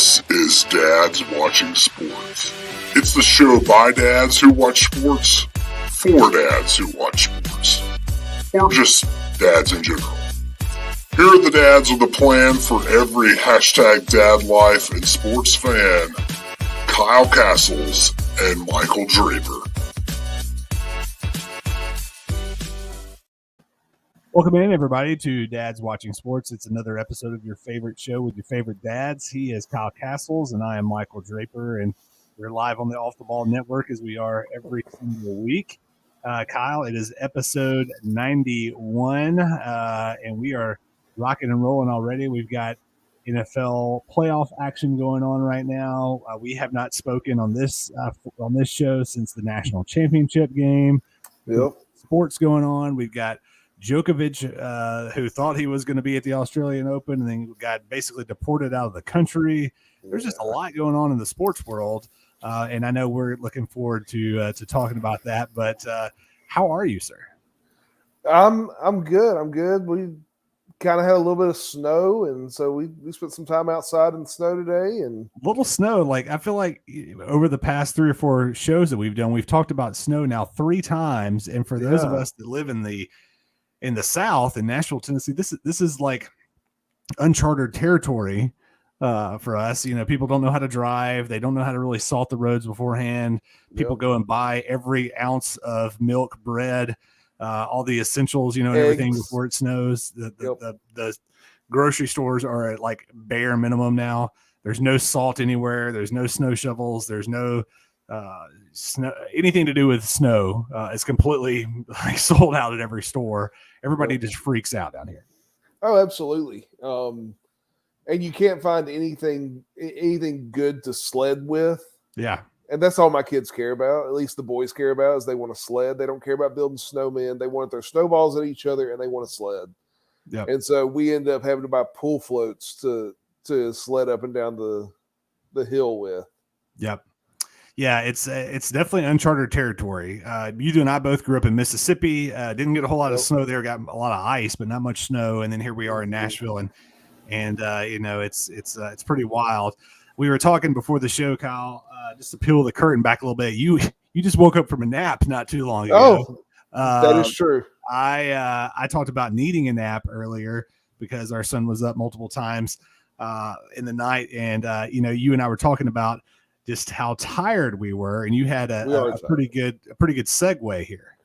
This is Dads Watching Sports. It's the show by dads who watch sports, for dads who watch sports, or just dads in general. Here are the dads with a plan for every hashtag dad life and sports fan, Kyle Castles and Michael Draper. Welcome in, everybody, to Dads Watching Sports. It's another episode of your favorite show with your favorite dads. He is Kyle Castles, and I am Michael Draper, and we're live on the Off the Ball Network as we are every single week. Kyle, it is episode 91, and we are rocking and rolling already. We've got NFL playoff action going on right now. We have not spoken on this show since the national championship game. Yep. Sports going on. We've got Djokovic, who thought he was going to be at the Australian Open and then got basically deported out of the country. There's just a lot going on in the sports world, and I know we're looking forward to talking about that. But how are you, sir? I'm good. I'm good. We kind of had a little bit of snow, and so we spent some time outside in the snow today. And little snow, like I feel like over the past 3 or 4 shows that we've done, we've talked about snow now 3 times. And for those of us that live in the South, in Nashville, Tennessee, this is like uncharted territory for us. You know, people don't know how to drive. They don't know how to really salt the roads beforehand. People go and buy every ounce of milk, bread, all the essentials, you know, and everything before it snows. The grocery stores are at like bare minimum now. There's no salt anywhere. There's no snow shovels. There's no snow, anything to do with snow is completely like sold out at every store. Everybody just freaks out down here. Oh, absolutely. And you can't find anything good to sled with. Yeah. And that's all my kids care about. At least the boys care about is they want to sled. They don't care about building snowmen. They want to throw snowballs at each other and they want to sled. Yep. And so we end up having to buy pool floats to sled up and down the hill with. Yep. Yeah, it's definitely uncharted territory. You and I both grew up in Mississippi. Didn't get a whole lot of snow there. Got a lot of ice, but not much snow. And then here we are in Nashville, and you know, it's pretty wild. We were talking before the show, Kyle. Just to peel the curtain back a little bit. You just woke up from a nap not too long ago. Oh, that is true. I talked about needing a nap earlier because our son was up multiple times in the night, and you know, you and I were talking about just how tired we were, and you had a pretty good segue here.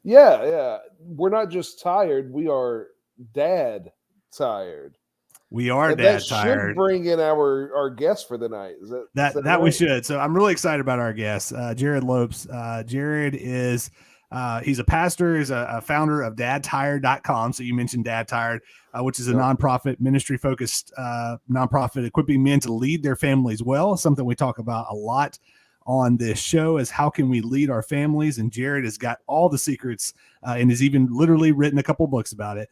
Yeah. We're not just tired; we are dad tired. We are and dad that tired. Should bring in our guest for the night. Is that right? We should. So I'm really excited about our guest, Jerrad Lopes. Jerrad is he's a pastor, he's a founder of dadtired.com. So you mentioned Dad Tired, which is a nonprofit ministry focused nonprofit equipping men to lead their families well. Something we talk about a lot on this show is how can we lead our families. And Jerrad has got all the secrets and has even literally written a couple books about it.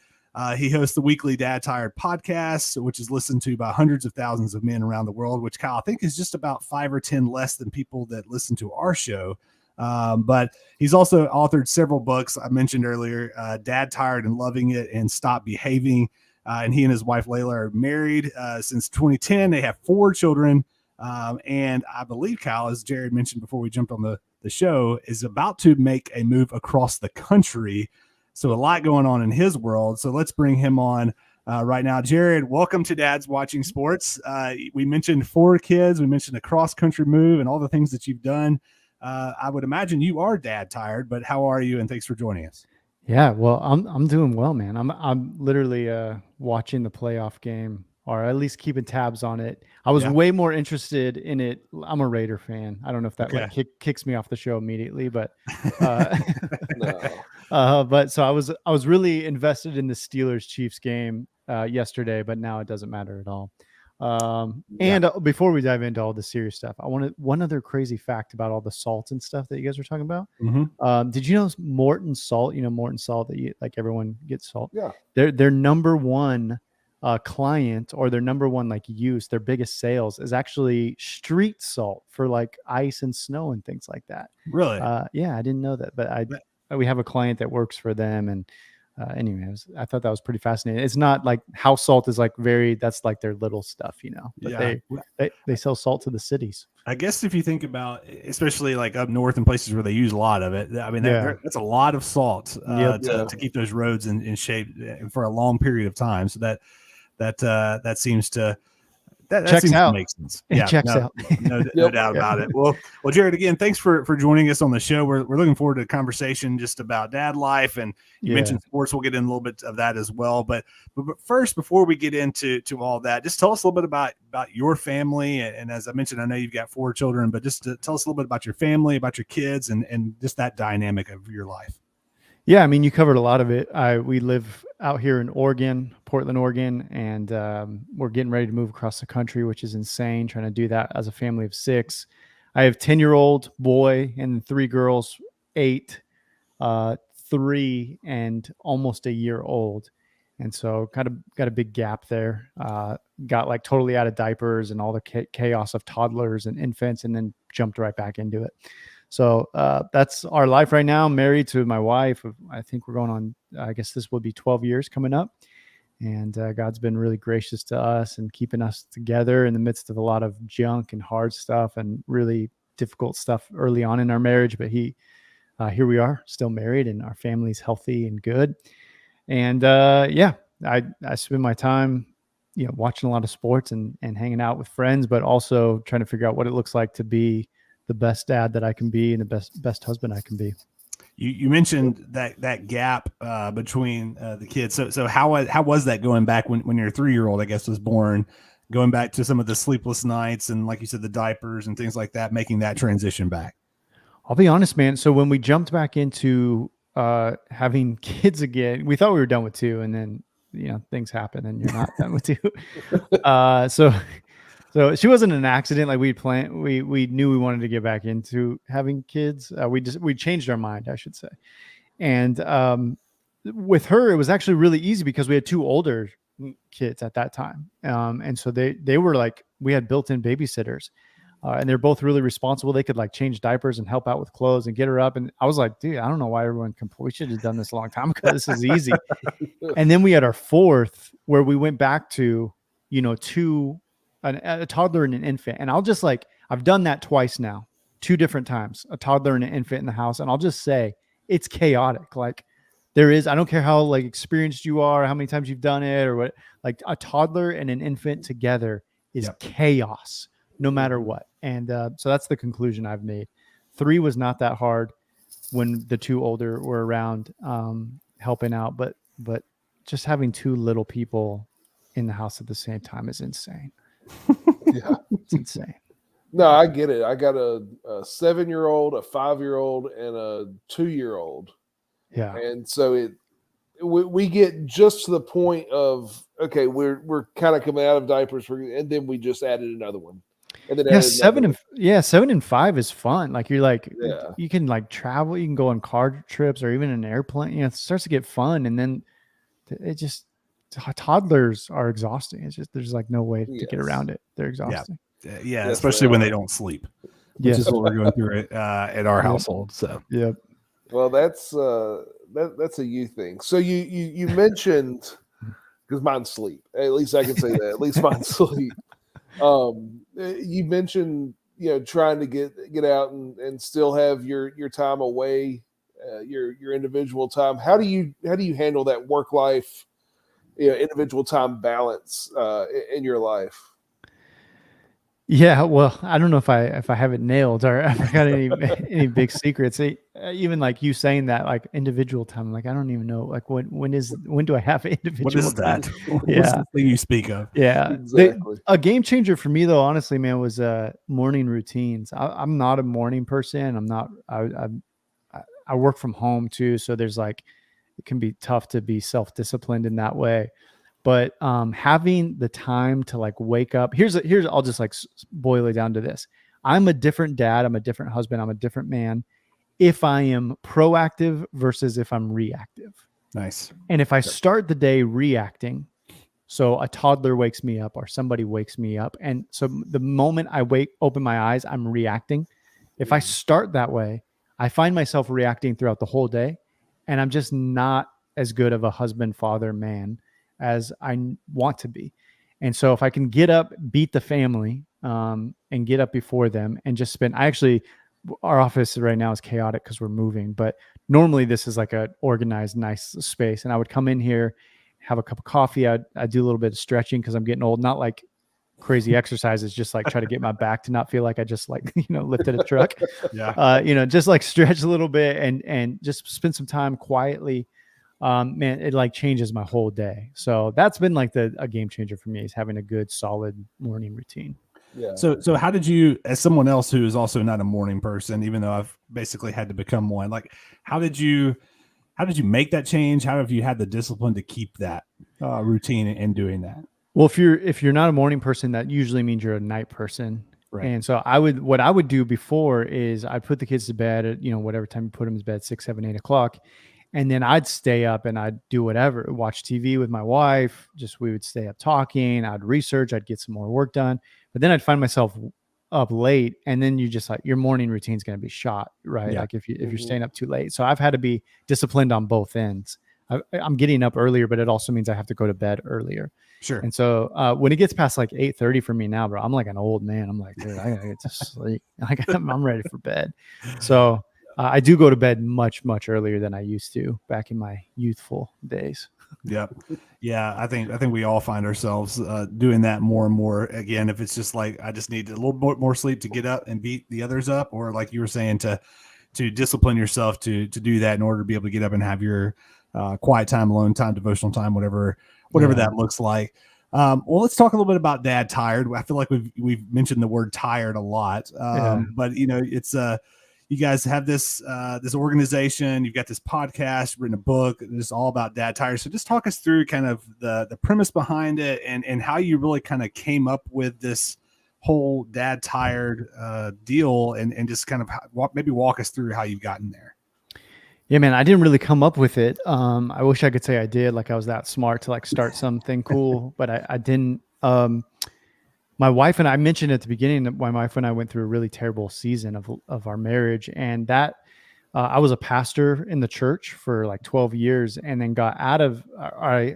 He hosts the weekly Dad Tired podcast, which is listened to by hundreds of thousands of men around the world, which Kyle, I think is just about 5 or 10 less than people that listen to our show. But he's also authored several books I mentioned earlier, Dad Tired and Loving It and Stop Behaving. And he and his wife, Layla, are married since 2010. They have 4 children. And I believe Kyle, as Jerrad mentioned before we jumped on the show, is about to make a move across the country. So a lot going on in his world. So let's bring him on right now. Jerrad, welcome to Dad's Watching Sports. We mentioned 4 kids. We mentioned a cross-country move and all the things that you've done. I would imagine you are dad tired, but how are you? And thanks for joining us. Yeah, well, I'm doing well, man. I'm literally watching the playoff game, or at least keeping tabs on it. I was way more interested in it. I'm a Raider fan. I don't know if that kicks me off the show immediately, but but so I was really invested in the Steelers-Chiefs game yesterday, but now it doesn't matter at all. And before we dive into all the serious stuff, I wanted one other crazy fact about all the salt and stuff that you guys were talking about. Mm-hmm. Did you know Morton Salt? You know Morton Salt that you, like everyone gets salt. Yeah. Their number one client, or their number one like use, their biggest sales is actually street salt for like ice and snow and things like that. Really? Yeah, I didn't know that, but we have a client that works for them, and anyway, I thought that was pretty fascinating. It's not like house salt is like that's like their little stuff, but they sell salt to the cities. I guess if you think about, especially like up north and places where they use a lot of it, I mean, that's a lot of salt to keep those roads in shape for a long period of time. So that seems to that checks seems out. to make sense. It checks out. No doubt about it. Well, Jerrad, again, thanks for joining us on the show. We're looking forward to a conversation just about dad life, and you mentioned sports. We'll get in a little bit of that as well. But first, before we get into all that, just tell us a little bit about your family. And as I mentioned, I know you've got 4 children, but just to tell us a little bit about your family, about your kids, and just that dynamic of your life. Yeah, I mean, you covered a lot of it. We live out here in Oregon, Portland, Oregon, and we're getting ready to move across the country, which is insane, trying to do that as a family of 6. I have 10-year-old boy and 3 girls, 8, 3, and almost a year old. And so kind of got a big gap there. Got like totally out of diapers and all the chaos of toddlers and infants, and then jumped right back into it. So that's our life right now. I'm married to my wife. I think we're going on, I guess this will be 12 years coming up. And God's been really gracious to us and keeping us together in the midst of a lot of junk and hard stuff and really difficult stuff early on in our marriage. But here we are, still married, and our family's healthy and good. And I spend my time, watching a lot of sports and hanging out with friends, but also trying to figure out what it looks like to be the best dad that I can be and the best husband I can be. You mentioned that gap between the kids. So how was that going back when your 3-year-old, I guess, was born, going back to some of the sleepless nights and, like you said, the diapers and things like that, making that transition back? I'll be honest, man. So when we jumped back into having kids again, we thought we were done with 2, and then things happen and you're not done with 2. So she wasn't an accident. Like we knew we wanted to get back into having kids. We changed our mind, I should say. And with her, it was actually really easy because we had 2 older kids at that time. And so they were like, we had built-in babysitters, and they're both really responsible. They could like change diapers and help out with clothes and get her up. And I was like, dude, I don't know why everyone we should have done this a long time ago. This is easy. And then we had our 4th where we went back to, 2, a toddler and an infant. And I'll just I've done that twice now, 2 different times, a toddler and an infant in the house. And I'll just say it's chaotic. Like I don't care how experienced you are, how many times you've done it or what, like a toddler and an infant together is chaos no matter what. And so that's the conclusion I've made. 3 was not that hard when the 2 older were around helping out, but just having 2 little people in the house at the same time is insane. Yeah, it's insane. No, I get it. I got a 7-year-old, a 5-year-old, and a 2-year-old. Yeah, and so we get just to the point of okay, we're kind of coming out of diapers, and then we just added another one. And then 7 and 5 is fun. Like you can travel, you can go on car trips or even an airplane. It starts to get fun, and then it just. Toddlers are exhausting. It's just there's no way to get around it. They're exhausting. Yeah, especially when they don't sleep, which is what we're going through at our household. So well, that's a you thing. So you mentioned, because mine's sleep. At least I can say that. At least mine's sleep. You mentioned trying to get out and still have your time away, your individual time. How do you handle that work life? Individual time balance in your life? Yeah, well, I don't know if I have it nailed or if I got any big secrets. Even like you saying that, individual time, I don't even know, when do I have individual? What is that? Yeah, what's the thing you speak of? Yeah, exactly. A game changer for me, though, honestly, man, was morning routines. I'm not a morning person. I'm not. I work from home too, so there's it can be tough to be self-disciplined in that way. But having the time to wake up, here's I'll just boil it down to this. I'm a different dad. I'm a different husband. I'm a different man if I am proactive versus if I'm reactive. Nice. And if I start the day reacting, so a toddler wakes me up or somebody wakes me up, and so the moment I open my eyes, I'm reacting. If I start that way, I find myself reacting throughout the whole day. And I'm just not as good of a husband, father, man as I want to be. And so if I can get up, beat the family, and get up before them and just spend, our office right now is chaotic because we're moving, but normally this is like a organized, nice space. And I would come in here, have a cup of coffee. I'd do a little bit of stretching because I'm getting old, not like crazy exercises, just like try to get my back to not feel like I just like, lifted a truck. Yeah. Just like stretch a little bit and just spend some time quietly. Man, it like changes my whole day. So that's been like a game changer for me, is having a good, solid morning routine. Yeah. So how did you, as someone else who is also not a morning person, even though I've basically had to become one, like how did you make that change? How have you had the discipline to keep that routine and doing that? Well, if you're not a morning person, that usually means you're a night person. Right. And so what I would do before is I'd put the kids to bed at, whatever time you put them to bed, 6, 7, 8 o'clock. And then I'd stay up and I'd do whatever, watch TV with my wife. We would stay up talking. I'd research, I'd get some more work done. But then I'd find myself up late, and then you just like your morning routine is going to be shot, right? Yeah. Like if you're staying up too late. So I've had to be disciplined on both ends. I'm getting up earlier, but it also means I have to go to bed earlier. Sure. And so when it gets past like 8:30 for me now, bro, I'm like an old man. I'm like, dude, I gotta get to sleep. I'm ready for bed. So I do go to bed much, much earlier than I used to back in my youthful days. Yep. Yeah. I think we all find ourselves doing that more and more. Again, if it's just like, I just need a little bit more sleep to get up and beat the others up, or like you were saying, to discipline yourself to do that in order to be able to get up and have your quiet time, alone time, devotional time, whatever that looks like. Well, let's talk a little bit about Dad Tired. I feel like we've mentioned the word tired a lot, but it's you guys have this organization, you've got this podcast, written a book, it's all about Dad Tired. So just talk us through kind of the premise behind it and how you really kind of came up with this whole Dad Tired deal, and just kind of maybe walk us through how you've gotten there. Yeah, man, I didn't really come up with it. I wish I could say I did, like I was that smart to like start something cool, but I didn't. My wife and I mentioned at the beginning that my wife and I went through a really terrible season of our marriage, and that I was a pastor in the church for like 12 years, and then got out of. I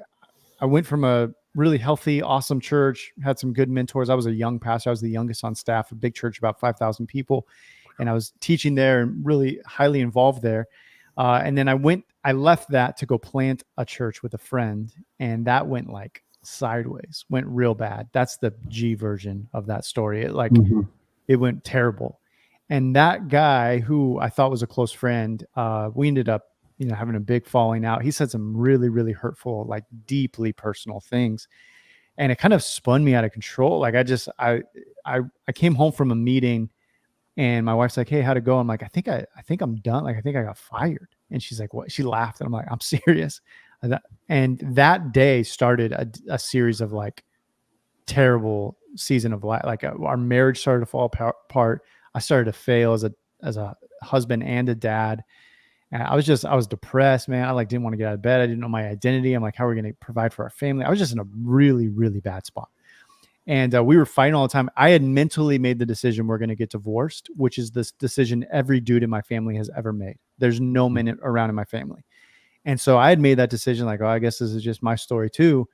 went from a really healthy, awesome church, had some good mentors. I was a young pastor. I was the youngest on staff, a big church, about 5,000 people, and I was teaching there and really highly involved there. And then I left that to go plant a church with a friend, and that went like sideways, went real bad. That's the G version of that story. It went terrible. And that guy who I thought was a close friend, we ended up, having a big falling out. He said some really, really hurtful, like deeply personal things. And it kind of spun me out of control. Like I came home from a meeting, and my wife's like, "Hey, how'd it go?" I'm like, I think I'm done. Like, I think I got fired. And she's like, "What?" She laughed. And I'm like, "I'm serious." And that day started a series of like terrible season of life. Like our marriage started to fall apart. I started to fail as a husband and a dad. And I was depressed, man. I like didn't want to get out of bed. I didn't know my identity. I'm like, how are we going to provide for our family? I was just in a really, really bad spot. And we were fighting all the time. I had mentally made the decision we're going to get divorced, which is this decision every dude in my family has ever made. There's no men around in my family. And so I had made that decision like, oh, I guess this is just my story too.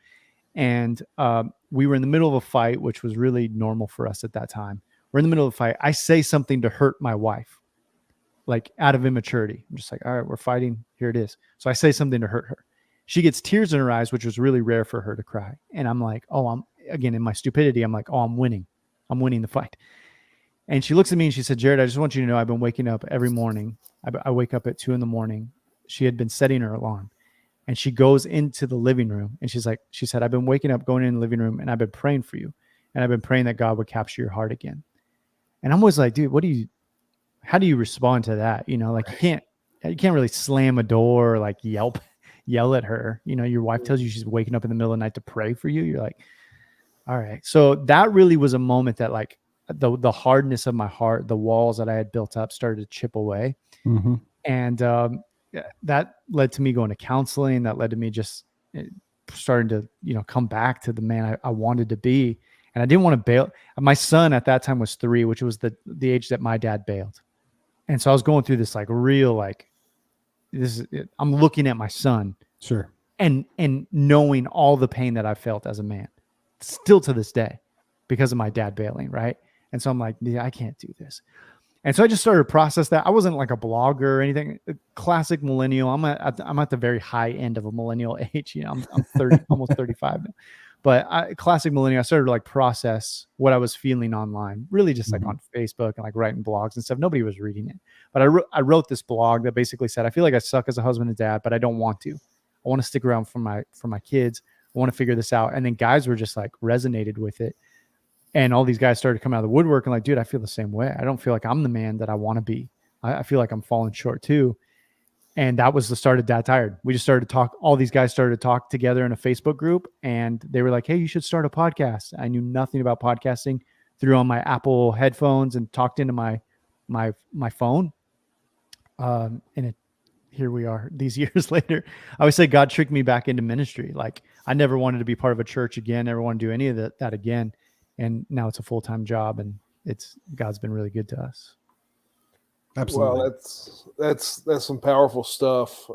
And we were in the middle of a fight, which was really normal for us at that time. We're in the middle of a fight. I say something to hurt my wife, like out of immaturity. I'm just like, all right, we're fighting. Here it is. So I say something to hurt her. She gets tears in her eyes, which was really rare for her to cry. And I'm like, again, in my stupidity, I'm like, I'm winning. I'm winning the fight. And she looks at me and she said, "Jerrad, I just want you to know I've been waking up every morning. I wake up at 2 a.m. She had been setting her alarm, and she goes into the living room and she said, I've been waking up, going in the living room, and I've been praying for you. And I've been praying that God would capture your heart again." And I'm always like, dude, how do you respond to that? Like you can't really slam a door or like yell at her. Your wife tells you she's waking up in the middle of the night to pray for you. You're like, all right. So that really was a moment that like the hardness of my heart, the walls that I had built up started to chip away. Mm-hmm. And that led to me going to counseling. That led to me just starting to, come back to the man I wanted to be. And I didn't want to bail. My son at that time was 3, which was the age that my dad bailed. And so I was going through this like real, like, I'm looking at my son Sure. And knowing all the pain that I felt as a man, still to this day, because of my dad bailing, right? And so I'm like, yeah, I can't do this. And so I just started to process that. I wasn't like a blogger or anything. Classic millennial. I'm at the very high end of a millennial age. You know, I'm 30, almost 35 now. But classic millennial. I started to like process what I was feeling online, really just like on Facebook and like writing blogs and stuff. Nobody was reading it, but I wrote this blog that basically said, I feel like I suck as a husband and dad, but I don't want to. I want to stick around for my kids. I want to figure this out. And then guys were just like resonated with it. And all these guys started coming out of the woodwork and like, dude, I feel the same way. I don't feel like I'm the man that I want to be. I feel like I'm falling short too. And that was the start of Dad Tired. We just started to talk. All these guys started to talk together in a Facebook group, and they were like, hey, you should start a podcast. I knew nothing about podcasting. Threw on my Apple headphones and talked into my phone. Here we are these years later. I always say God tricked me back into ministry. Like I never wanted to be part of a church again. Never want to do any of that again. And now it's a full-time job, and God's been really good to us. Absolutely. Well, that's some powerful stuff.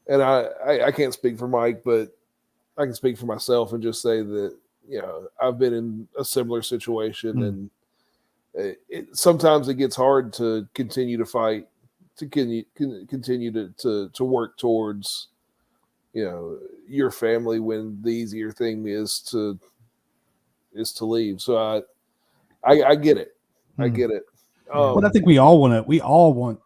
And I can't speak for Mike, but I can speak for myself and just say that, you know, I've been in a similar situation, and sometimes it gets hard to continue to fight, to continue to work towards, you know, your family when the easier thing is to leave. So I get it. I get it. But I think we all want,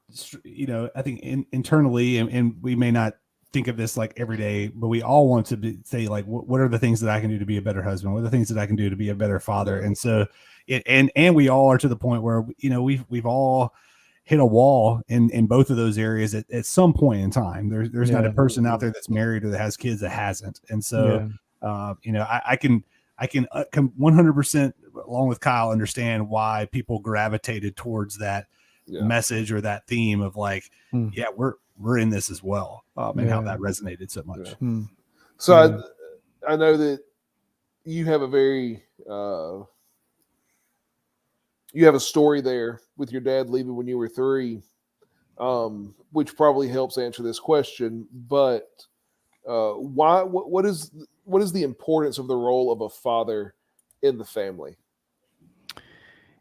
you know, I think internally, and we may not think of this like every day, but we all want to say like, what are the things that I can do to be a better husband? What are the things that I can do to be a better father? And so and we all are to the point where, you know, we've all hit a wall in both of those areas at some point in time. There's not a person out there that's married or that has kids that hasn't. And so, you know, I can 100% along with Kyle understand why people gravitated towards that message or that theme of like, we're in this as well, and how that resonated so much. So I know that you have you have a story there with your dad leaving when you were 3, which probably helps answer this question. But why? What is the importance of the role of a father in the family?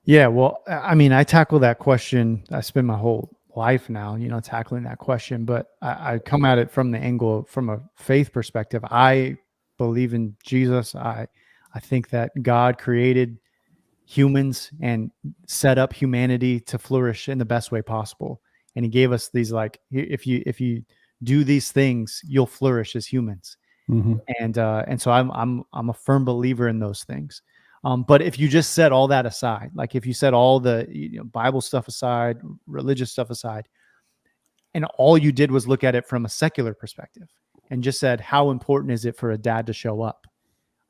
Yeah, well, I mean, I tackle that question. I spend my whole life now, you know, tackling that question, but I come at it from the angle from a faith perspective. I believe in Jesus. I think that God created humans and set up humanity to flourish in the best way possible. And he gave us these, like, if you do these things, you'll flourish as humans. And so I'm a firm believer in those things. But if you just set all that aside, like if you set all the Bible stuff aside, religious stuff aside, and all you did was look at it from a secular perspective and just said, how important is it for a dad to show up?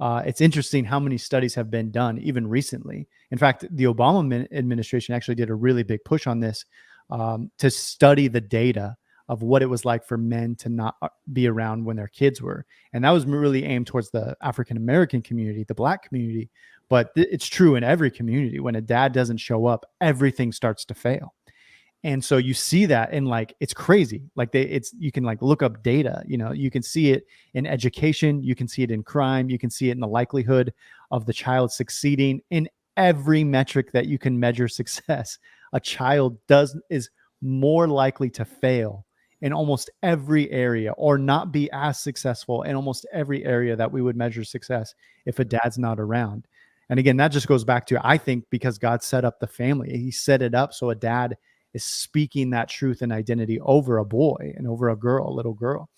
It's interesting how many studies have been done even recently. In fact, the Obama administration actually did a really big push on this to study the data of what it was like for men to not be around when their kids were. And that was really aimed towards the African-American community, the Black community. But it's true in every community. When a dad doesn't show up, everything starts to fail. And so you see that, and like, it's crazy. Like you can like look up data, you know, you can see it in education, you can see it in crime, you can see it in the likelihood of the child succeeding in every metric that you can measure success. A child is more likely to fail in almost every area, or not be as successful in almost every area that we would measure success if a dad's not around. And again, that just goes back to, I think, because God set up the family. He set it up so a dad is speaking that truth and identity over a boy and over a little girl,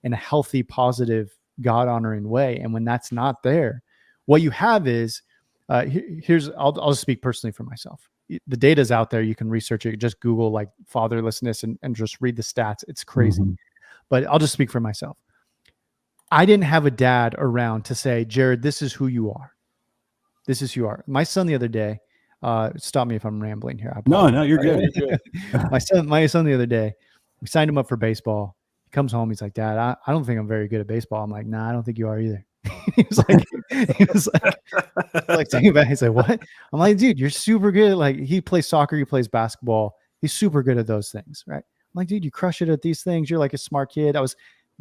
in a healthy, positive, God-honoring way. And when that's not there, what you have is, I'll just speak personally for myself. The data's out there. You can research it. Just Google like fatherlessness and just read the stats. It's crazy. But I'll just speak for myself. I didn't have a dad around to say, Jerrad, this is who you are. This is who you are. My son the other day, stop me if I'm rambling here. No, you're good. my son the other day, we signed him up for baseball. He comes home. He's like, Dad, I don't think I'm very good at baseball. I'm like, nah, I don't think you are either. he was like taking it back. He's like, what? I'm like, dude, you're super good. Like, he plays soccer, he plays basketball. He's super good at those things, right? I'm like, dude, you crush it at these things. You're like a smart kid.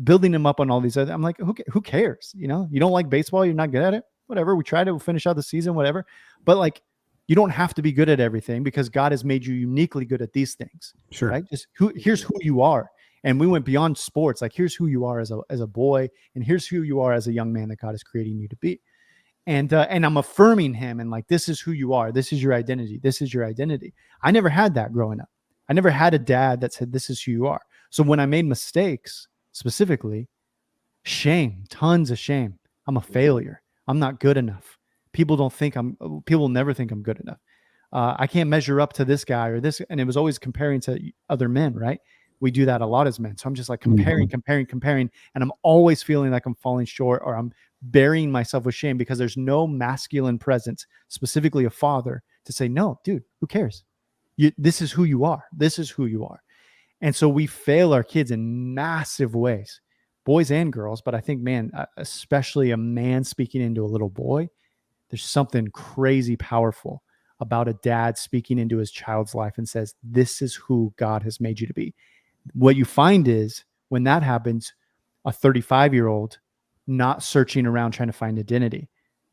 building him up on all these other. I'm like, who cares? You know, you don't like baseball, you're not good at it. Whatever. We try to finish out the season, whatever. But like, you don't have to be good at everything because God has made you uniquely good at these things. Sure. Right. Just here's who you are. And we went beyond sports. Like, here's who you are as a boy, and here's who you are as a young man that God is creating you to be. And I'm affirming him, and like, this is who you are. This is your identity. This is your identity. I never had that growing up. I never had a dad that said, this is who you are. So when I made mistakes, specifically, shame, tons of shame. I'm a failure. I'm not good enough. People never think I'm good enough. I can't measure up to this guy or this. And it was always comparing to other men, right? We do that a lot as men. So I'm just like comparing. And I'm always feeling like I'm falling short, or I'm burying myself with shame because there's no masculine presence, specifically a father, to say, no, dude, who cares? This is who you are. This is who you are. And so we fail our kids in massive ways, boys and girls. But I think, man, especially a man speaking into a little boy, there's something crazy powerful about a dad speaking into his child's life and says, this is who God has made you to be. What you find is when that happens, a 35-year-old not searching around trying to find identity,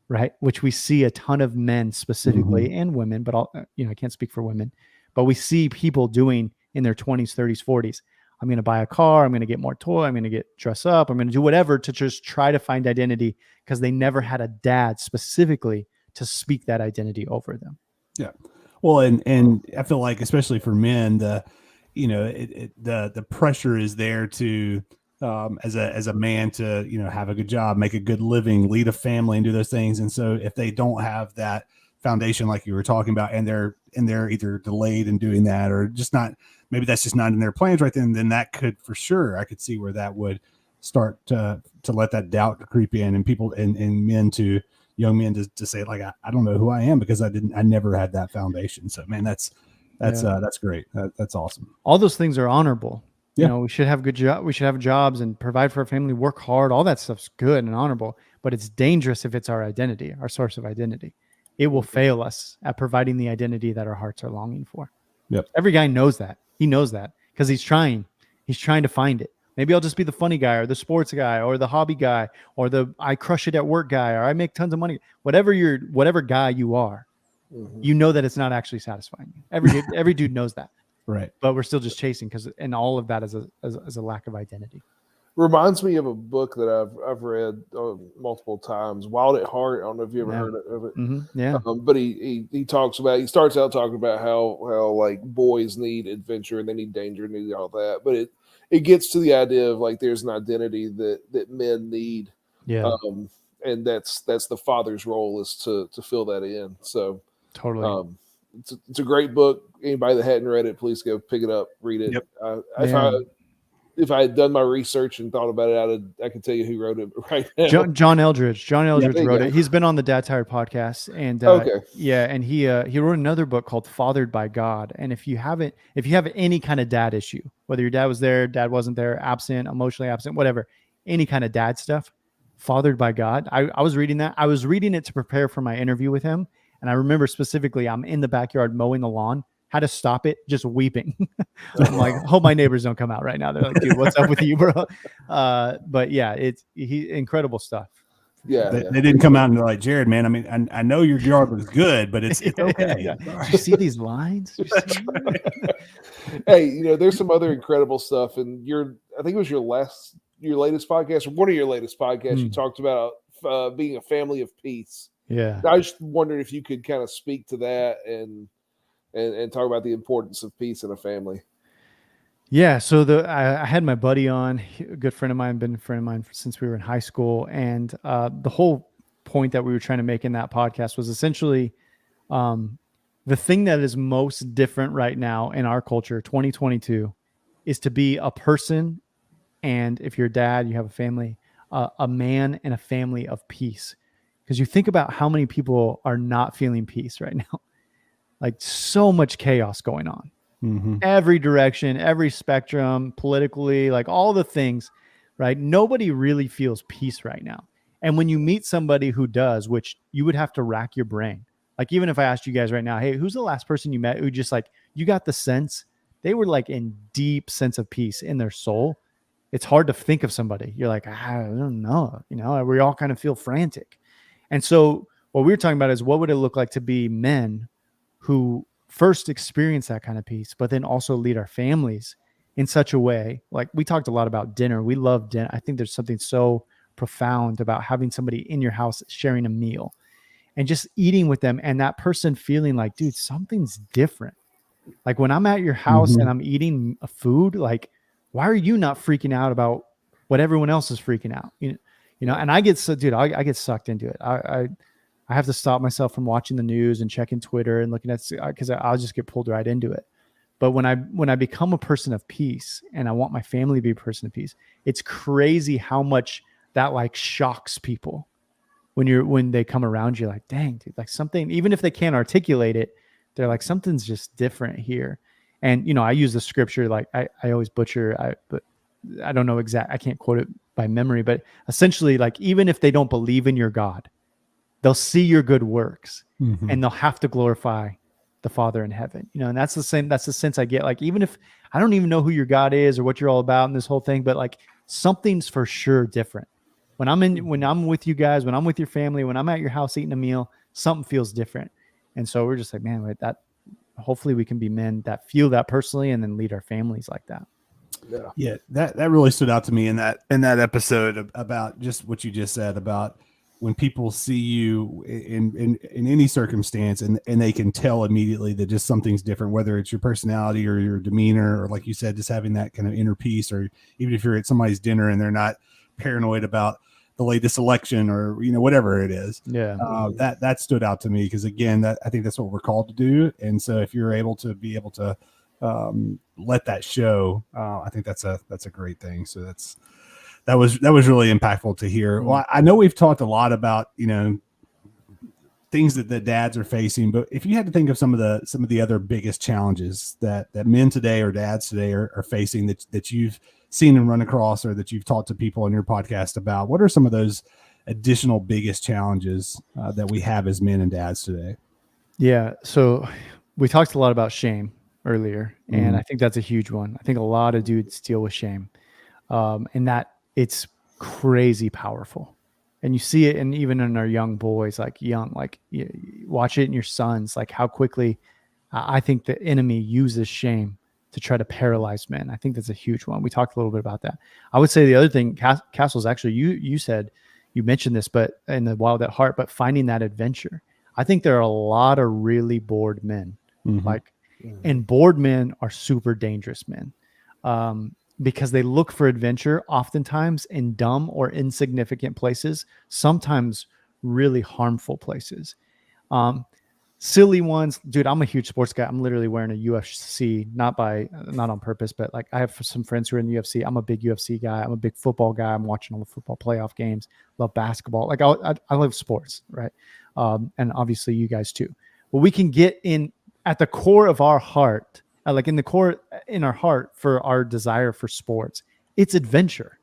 right? Which we see a ton of men specifically and women, but I can't speak for women, but we see people doing in their 20s, 30s, 40s. I'm going to buy a car. I'm going to get more toy. I'm going to get dress up. I'm going to do whatever to just try to find identity because they never had a dad specifically to speak that identity over them. Yeah. Well, and I feel like, especially for men, the pressure is there to, as a man to, have a good job, make a good living, lead a family, and do those things. And so if they don't have that foundation, like you were talking about, and they're either delayed in doing that, or just not, maybe that's just not in their plans right then that could, for sure, I could see where that would start to let that doubt creep in, and people and men to young men to say, like, I don't know who I am because I never had that foundation. So man, that's great. That's awesome. All those things are honorable. Yeah. We should have we should have jobs and provide for our family, work hard. All that stuff's good and honorable, but it's dangerous if it's our identity, our source of identity. It will fail us at providing the identity that our hearts are longing for. Yep. Every guy knows that. He knows that because he's trying to find it. Maybe I'll just be the funny guy, or the sports guy, or the hobby guy, or the I crush it at work guy, or I make tons of money. Whatever guy you are, you know that it's not actually satisfying you. Every dude knows that. Right. But we're still just chasing and all of that is a lack of identity. Reminds me of a book that I've read multiple times, Wild at Heart. I don't know if you ever heard of it. Yeah. But he starts out talking about how like boys need adventure and they need danger and need all that. But it gets to the idea of like there's an identity that men need. Yeah. And that's the father's role is to fill that in. So totally. It's a great book. Anybody that hadn't read it, please go pick it up, read it. Yep. If I had done my research and thought about it, I could tell you who wrote it right now. John Eldridge. John Eldridge wrote it. He's been on the Dad Tired podcast, and and he wrote another book called Fathered by God. And if you have any kind of dad issue, whether your dad was there, dad wasn't there, absent, emotionally absent, whatever, any kind of dad stuff, Fathered by God. I was reading that. I was reading it to prepare for my interview with him, and I remember specifically, I'm in the backyard mowing the lawn. Had to stop it, just weeping. I'm like, hope my neighbors don't come out right now. They're like, dude, what's up with you, bro? But yeah, incredible stuff. Yeah, they didn't come out and they're like, Jerrad, man, I mean, I know your yard was good, but it's okay. Yeah. Did you see these lines? Hey, there's some other incredible stuff. And I think it was your latest podcast, or one of your latest podcasts. You talked about being a family of peace. Yeah. I just wondered if you could kind of speak to that and talk about the importance of peace in a family. Yeah. So I had my buddy on, a good friend of mine, been a friend of mine since we were in high school. And the whole point that we were trying to make in that podcast was essentially the thing that is most different right now in our culture, 2022, is to be a person. And if you're a dad, you have a family, a man and a family of peace. Because you think about how many people are not feeling peace right now. Like so much chaos going on, every direction, every spectrum, politically, like all the things, right? Nobody really feels peace right now. And when you meet somebody who does, which you would have to rack your brain. Like, even if I asked you guys right now, hey, who's the last person you met who just like, you got the sense they were like in deep sense of peace in their soul? it's hard to think of somebody. You're like, I don't know, we all kind of feel frantic. And so what we were talking about is what would it look like to be men who first experience that kind of peace, but then also lead our families in such a way. Like we talked a lot about dinner. We love dinner. I think there's something so profound about having somebody in your house sharing a meal and just eating with them, and that person feeling like, dude, something's different. Like when I'm at your house and I'm eating a food, like, why are you not freaking out about what everyone else is freaking out? And I get I get sucked into it. I have to stop myself from watching the news and checking Twitter and looking at, because I'll just get pulled right into it. But when I become a person of peace and I want my family to be a person of peace, it's crazy how much that like shocks people when they come around you. Like, dang, dude, like something, even if they can't articulate it, they're like, something's just different here. And, I use the scripture, like I always butcher, but I don't know I can't quote it by memory, but essentially, like, even if they don't believe in your God, they'll see your good works and they'll have to glorify the Father in heaven, and that's the sense I get. Like, even if I don't even know who your God is or what you're all about in this whole thing, but like something's for sure different. When I'm with you guys, when I'm with your family, when I'm at your house eating a meal, something feels different. And so we're just like, man, wait, that hopefully we can be men that feel that personally and then lead our families like that. Yeah, that really stood out to me in that episode about just what you just said about when people see you in any circumstance and they can tell immediately that just something's different, whether it's your personality or your demeanor, or like you said, just having that kind of inner peace, or even if you're at somebody's dinner and they're not paranoid about the latest election or, whatever it is. Yeah. That stood out to me because, again, I think that's what we're called to do. And so if you're able to let that show, I think that's a great thing. So that was really impactful to hear. Well, I know we've talked a lot about, things that the dads are facing, but if you had to think of some of the other biggest challenges that men today or dads today are facing that you've seen and run across, or that you've talked to people on your podcast about, what are some of those additional biggest challenges that we have as men and dads today? Yeah. So we talked a lot about shame earlier, and I think that's a huge one. I think a lot of dudes deal with shame, and that it's crazy powerful. And you see it even in our young boys, you watch it in your sons, like how quickly I think the enemy uses shame to try to paralyze men. I think that's a huge one. We talked a little bit about that. I would say the other thing, Castle's actually, you mentioned this, but in the Wild at Heart, but finding that adventure. I think there are a lot of really bored men, and bored men are super dangerous men. Because they look for adventure oftentimes in dumb or insignificant places, sometimes really harmful places. Silly ones, dude. I'm a huge sports guy. I'm literally wearing a UFC, not on purpose, but like I have some friends who are in the UFC. I'm a big UFC guy. I'm a big football guy. I'm watching all the football playoff games. Love basketball. Like I love sports, right? And obviously you guys too. But we can get in at the core of our heart, in our heart for our desire for sports. It's adventure.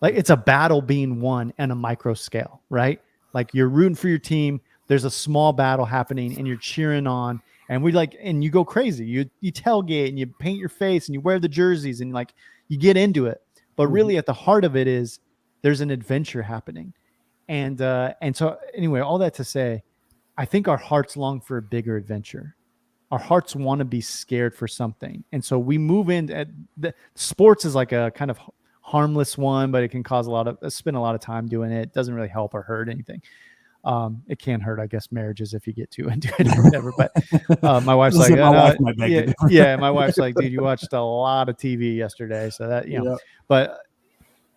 Like it's a battle being won on a micro scale, right? Like you're rooting for your team. There's a small battle happening and you're cheering on, and and you go crazy. You tailgate and you paint your face and you wear the jerseys and like you get into it. But really at the heart of it is there's an adventure happening. And so anyway, all that to say, I think our hearts long for a bigger adventure. Our hearts want to be scared for something. And so we move in at the sports is like a kind of harmless one, but it can cause spend a lot of time doing it. It doesn't really help or hurt anything. It can hurt, I guess, marriages if you get too into it or whatever. But my wife's like, my wife's like, dude, you watched a lot of TV yesterday. So that, but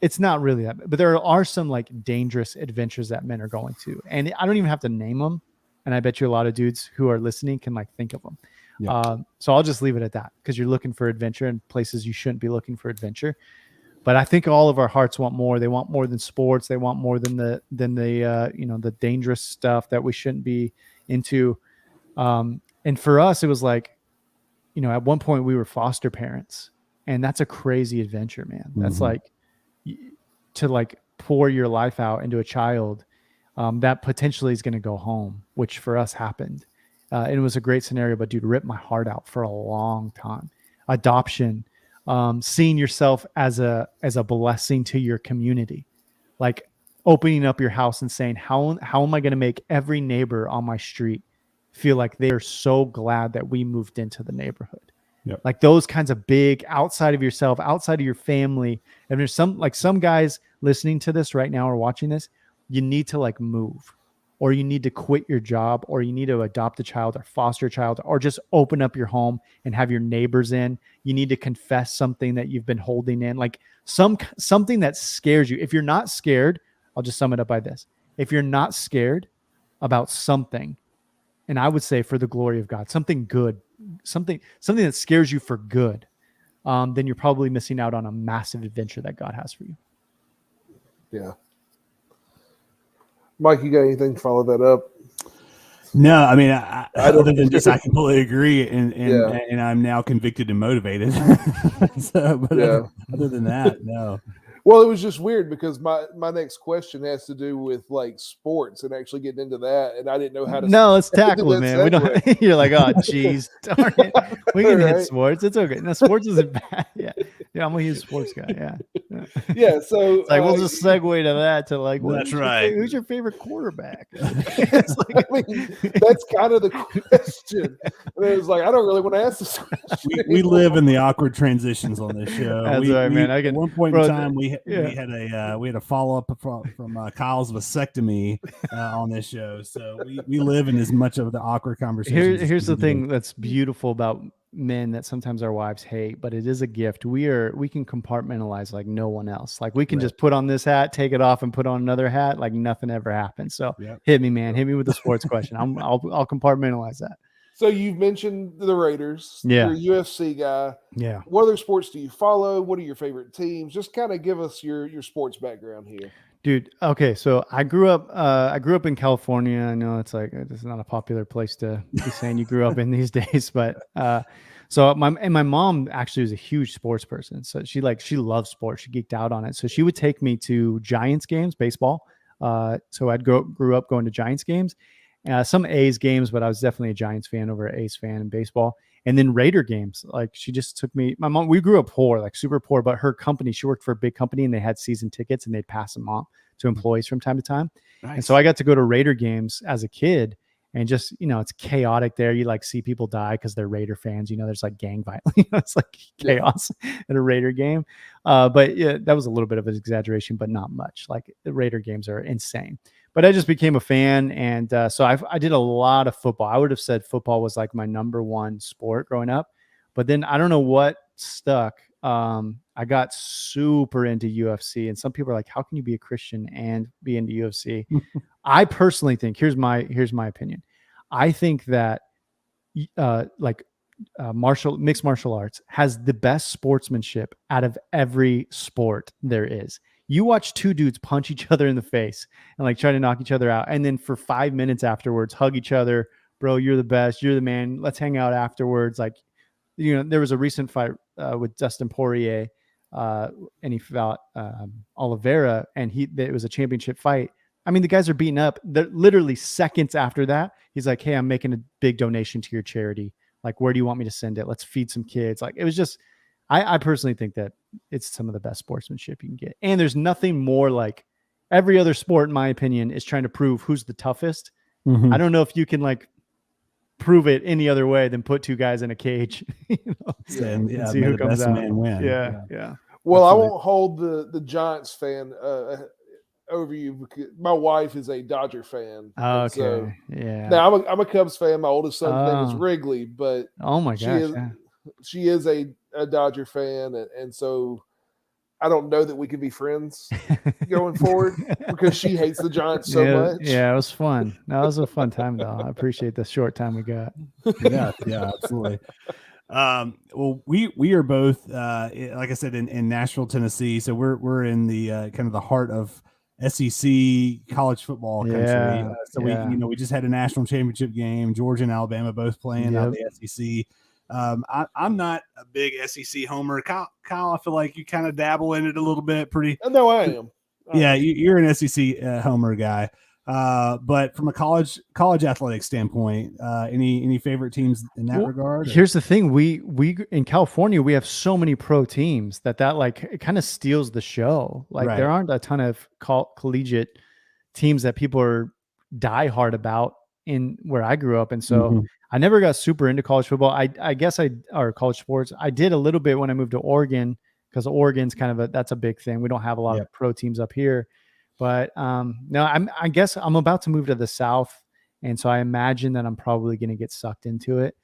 it's not really that, but there are some like dangerous adventures that men are going to, and I don't even have to name them. And I bet you a lot of dudes who are listening can like think of them. Yeah. So I'll just leave it at that, because you're looking for adventure in places you shouldn't be looking for adventure. But I think all of our hearts want more. They want more than sports. They want more than the dangerous stuff that we shouldn't be into. And for us, it was like, at one point we were foster parents, and that's a crazy adventure, man. That's like to like pour your life out into a child that potentially is going to go home, which for us happened. And it was a great scenario, but dude, ripped my heart out for a long time. Adoption. seeing yourself as a blessing to your community, like opening up your house and saying, how am I going to make every neighbor on my street feel like they are so glad that we moved into the neighborhood? Yep. Like those kinds of big, outside of yourself, outside of your family. And there's some guys listening to this right now or watching this, you need to like move, or you need to quit your job, or you need to adopt a child or foster a child, or just open up your home and have your neighbors in. You need to confess something that you've been holding in, like something that scares you. If you're not scared, I'll just sum it up by this. If you're not scared about something, and I would say for the glory of God, something good, something that scares you for good, then you're probably missing out on a massive adventure that God has for you. Yeah. Mike, you got anything to follow that up? No, I mean, other than just, I completely agree, and I'm now convicted and motivated. Other than that, no. Well, it was just weird because my next question has to do with like sports and actually getting into that, and I didn't know how to. No, let's tackle it, man. We don't. You're like, oh, geez, darn it. We can hit sports. It's okay. No, sports isn't bad. Yeah, I'm a huge sports guy. Yeah. So it's like we'll just segue to that to like, that's right. Who's your favorite quarterback? It's like, I mean, that's kind of the question. And it was like, I don't really want to ask this question. We live in the awkward transitions on this show. That's right, man. At one point in time, we had a follow up from Kyle's vasectomy on this show. So we live in as much of the awkward conversations. Here's the thing that's beautiful about men that sometimes our wives hate, but it is a gift. We can compartmentalize like no one else. Like we can just put on this hat, take it off, and put on another hat, like nothing ever happened. So hit me, man. Hit me with the sports question. I'll compartmentalize that. So you've mentioned the Raiders. Yeah. You're a UFC guy. Yeah. What other sports do you follow? What are your favorite teams? Just kind of give us your sports background here. Dude, okay, so I grew up in California. I know it's not a popular place to be saying you grew up in these days, but so my mom actually was a huge sports person. So she loves sports. She geeked out on it. So she would take me to Giants games, baseball. So I'd grew up going to Giants games, some A's games, but I was definitely a Giants fan over an A's fan in baseball. And then Raider games, like she just took me. My mom, we grew up poor, like super poor, but her company, she worked for a big company, and they had season tickets, and they'd pass them on to employees from time to time. Nice. And so I got to go to Raider games as a kid, and just, it's chaotic there. You like see people die because they're Raider fans. There's like gang violence. It's like chaos at a Raider game. But yeah, that was a little bit of an exaggeration, but not much. Like the Raider games are insane. But I just became a fan, and so I did a lot of football. I would have said football was like my number one sport growing up. But then I don't know what stuck. I got super into UFC, and some people are like, how can you be a Christian and be into UFC? I personally think, here's my opinion. I think that mixed martial arts has the best sportsmanship out of every sport there is. You watch two dudes punch each other in the face and like try to knock each other out, and then for 5 minutes afterwards hug each other. Bro, you're the best. You're the man. Let's hang out afterwards. Like, there was a recent fight with Dustin Poirier, and he fought Oliveira, and it was a championship fight. I mean, the guys are beating up. They're literally seconds after that, he's like, hey, I'm making a big donation to your charity. Like, where do you want me to send it? Let's feed some kids. Like, it was just, I personally think that it's some of the best sportsmanship you can get. And there's nothing more, like every other sport, in my opinion, is trying to prove who's the toughest. Mm-hmm. I don't know if you can like prove it any other way than put two guys in a cage, and see who comes out. Man win. Yeah. Well, I won't hold the Giants fan over you because my wife is a Dodger fan. Oh, okay. So, yeah. Now I'm a Cubs fan. My oldest son's name is Wrigley, but oh my gosh, she is a Dodger fan, and so I don't know that we can be friends going forward because she hates the Giants so much. Yeah, it was fun. That was a fun time, though. I appreciate the short time we got. Yeah, absolutely. Well, we are both, like I said, in Nashville, Tennessee. So we're in the kind of the heart of SEC college football country. We just had a national championship game. Georgia and Alabama both playing out of the SEC. I'm not a big SEC homer. Kyle, I feel like you kind of dabble in it a little bit. No, I am. You're an SEC homer guy. But from a college athletic standpoint, any favorite teams in that regard? Or? Here's the thing: we in California we have so many pro teams that like it kind of steals the show. Like there aren't a ton of collegiate teams that people are diehard about in where I grew up, and so I never got super into college football. I guess or college sports. I did a little bit when I moved to Oregon because Oregon's kind of that's a big thing. We don't have a lot of pro teams up here. But no, I guess I'm about to move to the South, and so I imagine that I'm probably going to get sucked into it.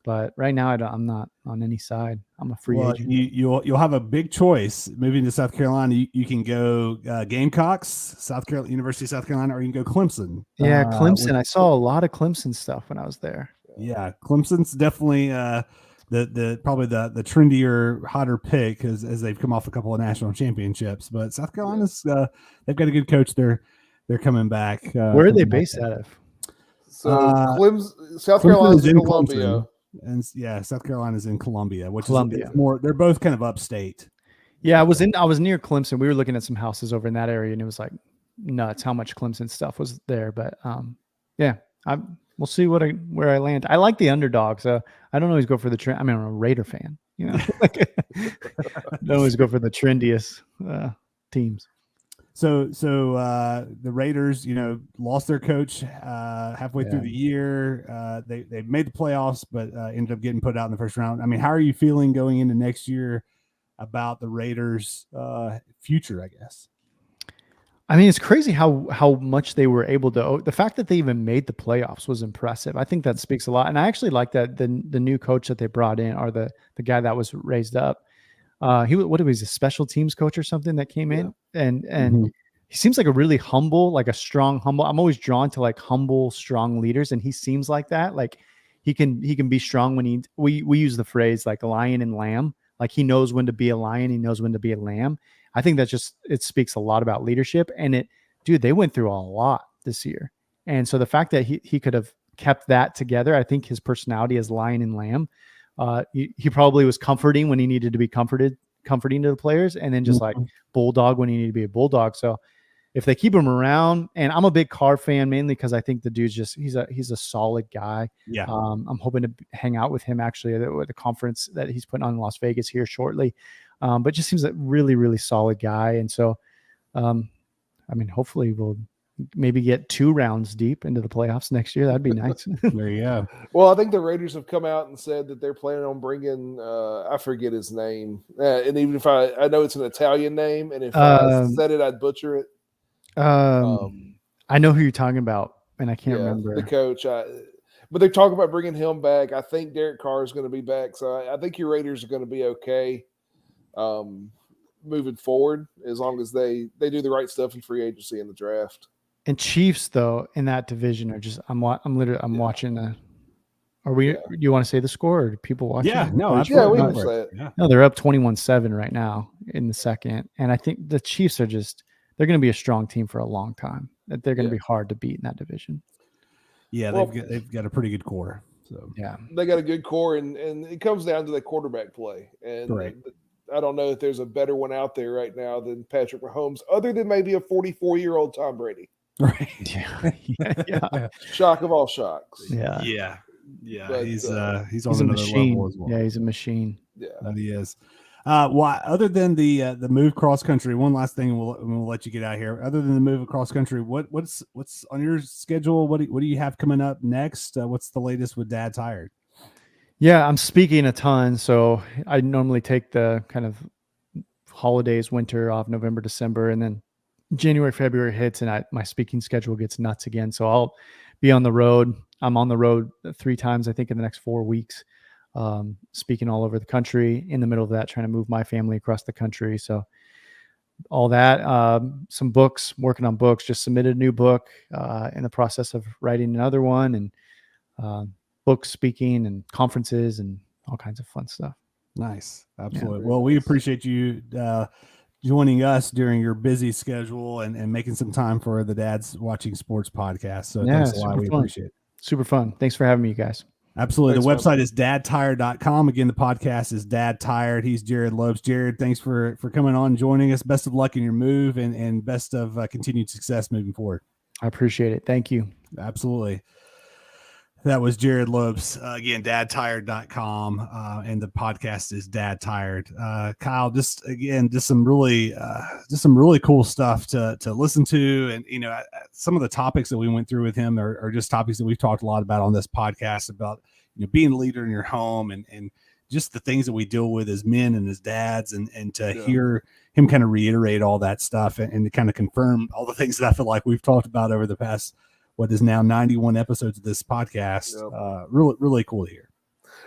But right now, I'm not on any side. I'm a free agent. You'll have a big choice moving to South Carolina. You can go Gamecocks, University of South Carolina, or you can go Clemson. Yeah, Clemson. I saw a lot of Clemson stuff when I was there. Yeah, Clemson's definitely probably the trendier, hotter pick as they've come off a couple of national championships. But South Carolina's they've got a good coach. They're coming back. Where are they based out of? So South Carolina's in Columbia. Clemson, and South Carolina's in Columbia, which is more. They're both kind of upstate. Yeah, I was near Clemson. We were looking at some houses over in that area, and it was like nuts how much Clemson stuff was there. But we'll see where I land. I like the underdog, so I don't always go for the trend. I mean, I'm a Raider fan, you know. I don't always go for the trendiest teams. So the Raiders, lost their coach halfway through the year. They made the playoffs, but ended up getting put out in the first round. I mean, how are you feeling going into next year about the Raiders' future, I guess? I mean, it's crazy how much they were able to. The fact that they even made the playoffs was impressive. I think that speaks a lot, and I actually like that the new coach that they brought in, or the guy that was raised up. He was a special teams coach or something that came in, and he seems like a really humble, like a strong, humble. I'm always drawn to like humble, strong leaders, and he seems like that. Like he can be strong when we use the phrase like lion and lamb. Like he knows when to be a lion, he knows when to be a lamb. I think that it speaks a lot about leadership, and they went through a lot this year. And so the fact that he could have kept that together, I think his personality as lion and lamb, he probably was comforting when he needed to be comforting to the players, and then just like bulldog when he needed to be a bulldog. So if they keep him around, and I'm a big Carr fan mainly because I think the dude's he's a solid guy. Yeah. I'm hoping to hang out with him actually at the conference that he's putting on in Las Vegas here shortly. But just seems like really, really solid guy. And so, I mean, hopefully we'll maybe get 2 rounds deep into the playoffs next year. That'd be nice. There you go. Well, I think the Raiders have come out and said that they're planning on bringing, I forget his name. And even if I know it's an Italian name, and if I said it, I'd butcher it. I know who you're talking about, and I can't remember the coach. But they're talking about bringing him back. I think Derek Carr is going to be back. So I think your Raiders are going to be okay. Moving forward, as long as they do the right stuff in free agency and the draft. And Chiefs, though, in that division are just I'm watching. You want to say the score, or do people watching? Yeah, no, absolutely. Yeah, we can say it. Yeah. No, they're up 21-7 right now in the second, and I think the Chiefs are they're going to be a strong team for a long time. That they're going to be hard to beat in that division. Yeah, they've got a pretty good core. So yeah, they got a good core, and it comes down to the quarterback play. And right. I don't know if there's a better one out there right now than Patrick Mahomes, other than maybe a 44-year-old Tom Brady. Right. Yeah. Shock of all shocks. Yeah. But, he's on a machine. Level as well. Yeah, he's a machine. Yeah, that he is. Why? Other than the move cross country, one last thing, we'll let you get out here. Other than the move across country, what's on your schedule? What do you have coming up next? What's the latest with Dad Tired? Yeah, I'm speaking a ton, so I normally take the kind of holidays, winter off, November, December, and then January, February hits, and my speaking schedule gets nuts again. So I'll be on the road. I'm on the road 3 times, I think, in the next 4 weeks, speaking all over the country. In the middle of that, trying to move my family across the country. So all that, some books, working on books. Just submitted a new book, in the process of writing another one, and book speaking and conferences and all kinds of fun stuff. Nice. Absolutely. Yeah, well, we appreciate you joining us during your busy schedule and making some time for the Dad's Watching Sports podcast. So thanks a lot. We appreciate it. Super fun. Thanks for having me, you guys. Absolutely. The website is dadtired.com. Again, the podcast is Dad Tired. He's Jerrad Lopes. Jerrad, thanks for coming on and joining us. Best of luck in your move and best of continued success moving forward. I appreciate it. Thank you. Absolutely. That was Jerrad Lopes. Again, dadtired.com. And the podcast is Dad Tired. Kyle, just some really cool stuff to listen to. And, some of the topics that we went through with him are just topics that we've talked a lot about on this podcast about, being a leader in your home and just the things that we deal with as men and as dads and to hear him kind of reiterate all that stuff and to kind of confirm all the things that I feel like we've talked about over the past, what is now 91 episodes of this podcast. Really, really cool to hear.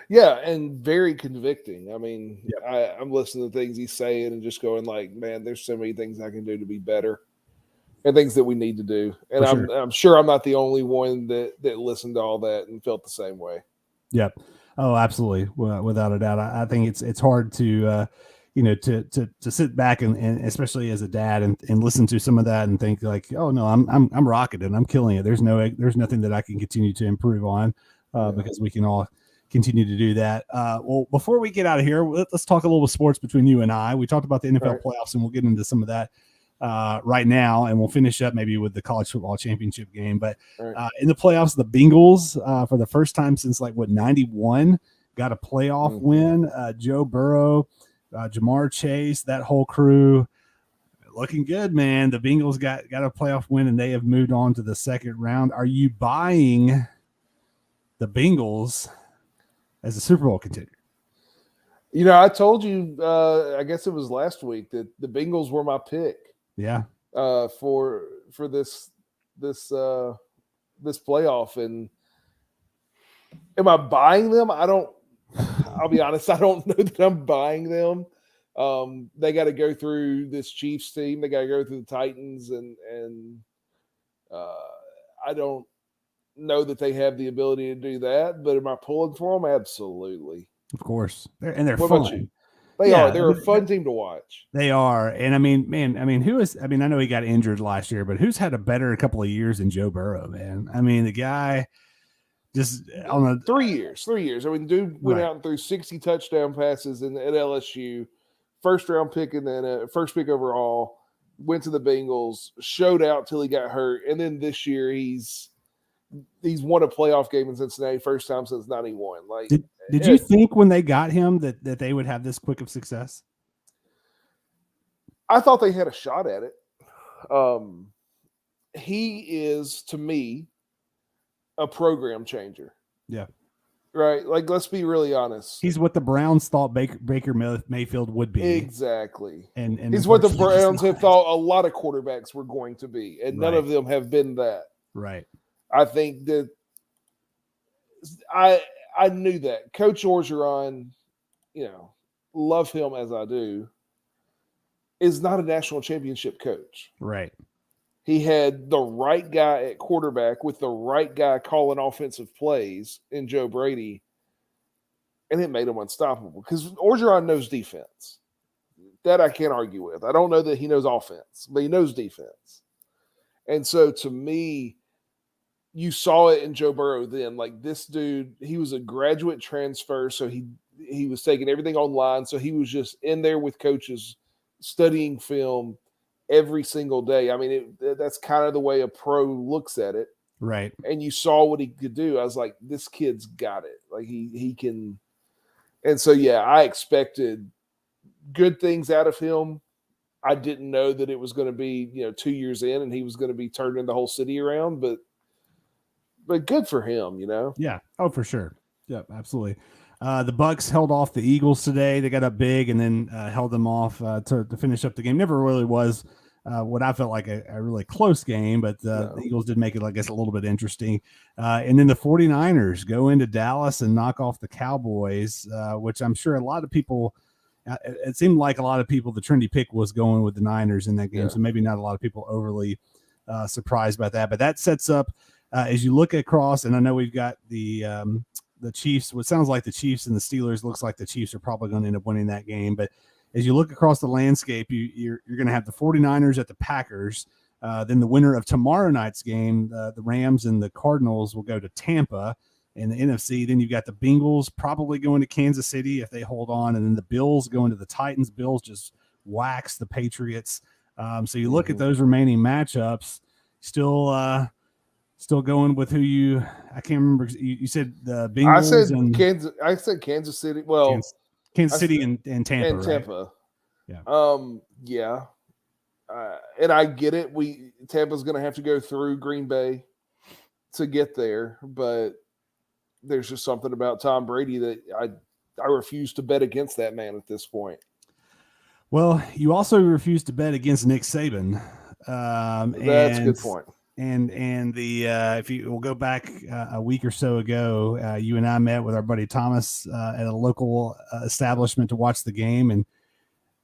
Yeah. And very convicting. I mean, I'm listening to things he's saying and just going like, man, there's so many things I can do to be better and things that we need to do. And I'm sure I'm not the only one that listened to all that and felt the same way. Yep. Oh, absolutely. Well, without a doubt. I think it's hard to, to sit back and especially as a dad and listen to some of that and think like, oh no, I'm rocking it. I'm killing it. There's nothing that I can continue to improve on because we can all continue to do that. Well, before we get out of here, let's talk a little bit of sports between you and I. We talked about the NFL playoffs and we'll get into some of that right now, and we'll finish up maybe with the college football championship game. But in the playoffs, the Bengals for the first time since 91 got a playoff win. Joe Burrow, Jamar Chase, that whole crew looking good, man. The Bengals got a playoff win and they have moved on to the second round. Are you buying the Bengals as a Super Bowl contender? I told you, I guess it was last week, that the Bengals were my pick. Yeah. For this playoff. And am I buying them? I'll be honest, I don't know that I'm buying them. They got to go through this Chiefs team. They got to go through the Titans, and I don't know that they have the ability to do that. But am I pulling for them? Absolutely. Of course. They're what fun. About you? They are. They're a fun team to watch. They are. And I mean, I know he got injured last year, but who's had a better couple of years than Joe Burrow, man? I mean, the guy just on the 3 years. I mean, dude went out and threw 60 touchdown passes at LSU, first round pick and then first pick overall, went to the Bengals, showed out till he got hurt. And then this year he's won a playoff game in Cincinnati, first time since 91. Did you think when they got him that they would have this quick of success? I thought they had a shot at it. He is, to me, a program changer. Yeah. Right? Let's be really honest. He's what the Browns thought Baker Mayfield would be. Exactly. And he's what the Browns have thought a lot of quarterbacks were going to be, and none of them have been that. Right. I think that I knew that. Coach Orgeron, love him as I do, is not a national championship coach. Right. He had the right guy at quarterback with the right guy calling offensive plays in Joe Brady, and it made him unstoppable because Orgeron knows defense. That I can't argue with. I don't know that he knows offense, but he knows defense. And so to me, you saw it in Joe Burrow then. This dude, he was a graduate transfer, so he was taking everything online. So he was just in there with coaches studying film every single day. I mean, that's kind of the way a pro looks at it. Right. And you saw what he could do. I was like, this kid's got it. He can. And so, yeah, I expected good things out of him. I didn't know that it was going to be, 2 years in and he was going to be turning the whole city around, but good for him, Yeah. Oh, for sure. Yep, absolutely. The Bucks held off the Eagles today. They got up big and then held them off to finish up the game. Never really was what I felt like a really close game, but the Eagles did make it, I guess, a little bit interesting. And then the 49ers go into Dallas and knock off the Cowboys, which I'm sure a lot of people it seemed like a lot of people, the trendy pick was going with the Niners in that game. Yeah. So maybe not a lot of people overly surprised by that, but that sets up as you look across, and I know we've got the Chiefs, what sounds like the Chiefs and the Steelers, looks like the Chiefs are probably going to end up winning that game. But as you look across the landscape, you're going to have the 49ers at the Packers. Then the winner of tomorrow night's game, the Rams and the Cardinals, will go to Tampa in the NFC. Then you've got the Bengals probably going to Kansas City if they hold on. And then the Bills going to the Titans. Bills just wax the Patriots. So you look at those remaining matchups, still going with who you? I can't remember. You said the Bengals. I said Kansas City. Well, Kansas City and Tampa. And Tampa. Right? Yeah. And I get it. Tampa's going to have to go through Green Bay to get there, but there's just something about Tom Brady that I refuse to bet against that man at this point. Well, you also refuse to bet against Nick Saban. That's a good point. And if you will go back a week or so ago, you and I met with our buddy Thomas at a local establishment to watch the game, and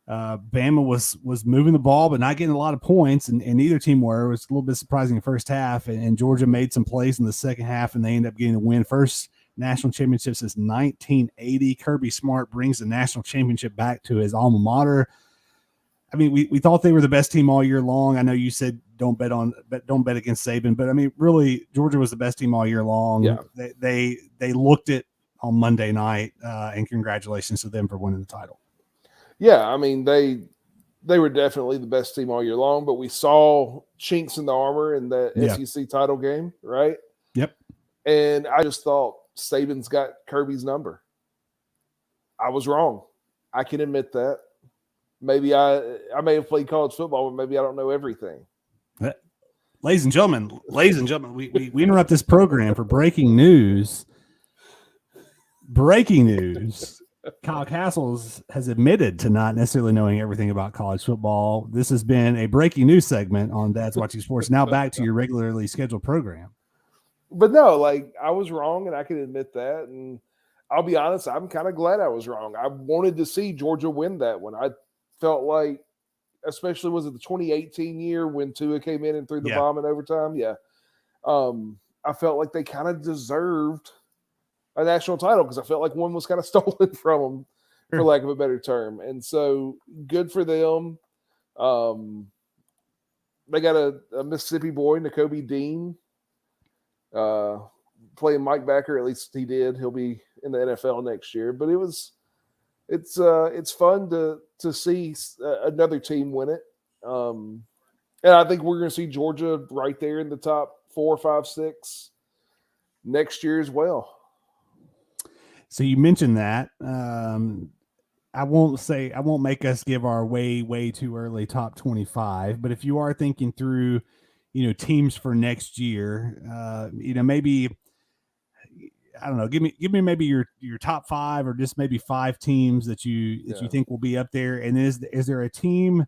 Bama was moving the ball but not getting a lot of points, and neither team were. It was a little bit surprising in the first half, and Georgia made some plays in the second half, and they ended up getting the win. First national championship since 1980. Kirby Smart brings the national championship back to his alma mater. I mean, we thought they were the best team all year long. I know you said don't bet against Saban, but I mean, really, Georgia was the best team all year long. Yeah. They looked it on Monday night, and congratulations to them for winning the title. Yeah, I mean, they were definitely the best team all year long, but we saw chinks in the armor in that SEC title game, right? Yep. And I just thought Saban's got Kirby's number. I was wrong. I can admit that. Maybe I may have played college football, but maybe I don't know everything. Ladies and gentlemen, we interrupt this program for breaking news. Breaking news. Kyle Castles has admitted to not necessarily knowing everything about college football. This has been a breaking news segment on Dad's Watching Sports. Now back to your regularly scheduled program. But no, I was wrong, and I can admit that. And I'll be honest, I'm kind of glad I was wrong. I wanted to see Georgia win that one. I felt like, especially was it the 2018 year when Tua came in and threw the bomb in overtime? Yeah. I felt like they kind of deserved a national title because I felt like one was kind of stolen from them, for lack of a better term. And so good for them. They got a Mississippi boy, Nakobe Dean, playing Mike Backer. At least he did. He'll be in the NFL next year. But it's fun to see another team win it. And I think we're going to see Georgia right there in the top 4, 5, 6 next year as well. So you mentioned that. I won't make us give our way too early top 25, but if you are thinking through, teams for next year, maybe, I don't know, give me maybe your top 5 or just maybe 5 teams that you think will be up there. And is there a team